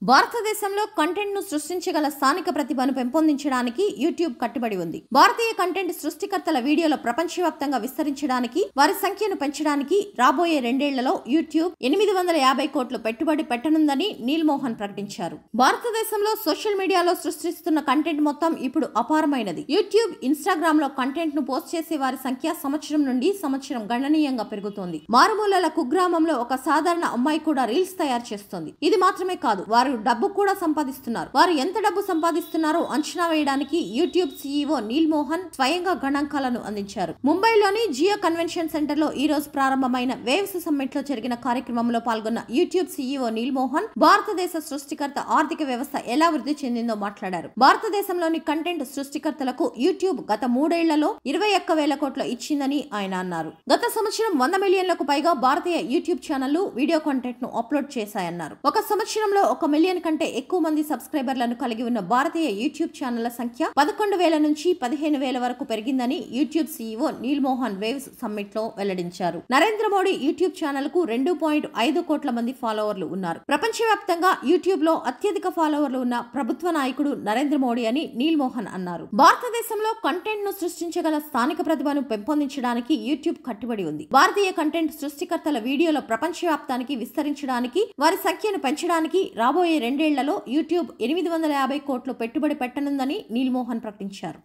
భారతదేశంలో కంటెంట్ ను సృష్టించగల స్థానిక ప్రతిభను పెంపొందించడానికి యూట్యూబ్ కట్టుబడి ఉంది. భారతీయ కంటెంట్ సృష్టికర్తల వీడియోల ప్రపంచవ్యాప్తంగా విస్తరించడానికి, వారి సంఖ్యను పెంచడానికి రాబోయే 2 ఏళ్లలో యూట్యూబ్ 850 కోట్లు పెట్టుబడి పెట్టనుందని నీల్ మోహన్ ప్రకటించారు. భారతదేశంలో సోషల్ మీడియాలో సృష్టిస్తున్న కంటెంట్ మొత్తం ఇప్పుడు అపారమైనది. యూట్యూబ్, ఇన్స్టాగ్రామ్ లో కంటెంట్ ను పోస్ట్ చేసే వారి సంఖ్య సంవత్సరం నుండి సంవత్సరం గణనీయంగా పెరుగుతోంది. మారుమూలల కుగ్రామంలో ఒక సాధారణ అమ్మాయి కూడా రీల్స్ తయారు చేస్తోంది. ఇది మాత్రమే కాదు, వారు డబ్బు కూడా సంపాదిస్తున్నారు. వారు ఎంత డబ్బు సంపాదిస్తున్నారో అంచనా వేయడానికి యూట్యూబ్ సీఈఓ నీల్ మోహన్ స్వయంగా గణాంకాలను అందించారు. ముంబైలోని జియో కన్వెన్షన్ సెంటర్ లో ఈ రోజు ప్రారంభమైన వేవ్స్ సమ్మిట్ లో జరిగిన కార్యక్రమంలో పాల్గొన్న యూట్యూబ్ సీఈఓ నీల్ మోహన్ భారతదేశ సృష్టికర్త ఆర్థిక వ్యవస్థ ఎలా వృద్ధి చెందిందో మాట్లాడారు. భారతదేశంలోని కంటెంట్ సృష్టికర్తలకు యూట్యూబ్ గత 3 ఏళ్లలో 21,000 కోట్లు ఇచ్చిందని ఆయన అన్నారు. గత సంవత్సరం 100 మిలియన్లకు పైగా భారతీయ యూట్యూబ్ ఛానళ్లు వీడియో కంటెంట్ ను అప్లోడ్ చేశాయన్నారు. ఒక సంవత్సరంలో 1 మిలియన్ కంటే ఎక్కువ మంది సబ్స్క్రైబర్లను కలిగి ఉన్న భారతీయ యూట్యూబ్ ఛానళ్ల సంఖ్య 11,000 నుంచి 15,000 వరకు పెరిగిందని YouTube CEO Neal Mohan Waves Summit లో వెల్లడించారు. నరేంద్ర మోడీ యూట్యూబ్ ఛానల్ కు 2.5 కోట్ల మంది ఫాలోవర్లు ఉన్నారు. ప్రపంచవ్యాప్తంగా యూట్యూబ్ లో అత్యధిక ఫాలోవర్లు ఉన్న ప్రభుత్వ నాయకుడు నరేంద్ర మోడీ అని నీల్ మోహన్ అన్నారు. భారతదేశంలో కంటెంట్ ను సృష్టించగల స్థానిక ప్రతిభను పెంపొందించడానికి యూట్యూబ్ కట్టుబడి ఉంది. భారతీయ కంటెంట్ సృష్టికర్తల వీడియోల ప్రపంచవ్యాప్తానికి విస్తరించడానికి, వారి సంఖ్యను పెంచడానికి రాబోయే 2 ఏళ్లలో యూట్యూబ్ 850 కోట్లు పెట్టుబడి పెట్టనుందని నీల్ మోహన్ ప్రకటించారు.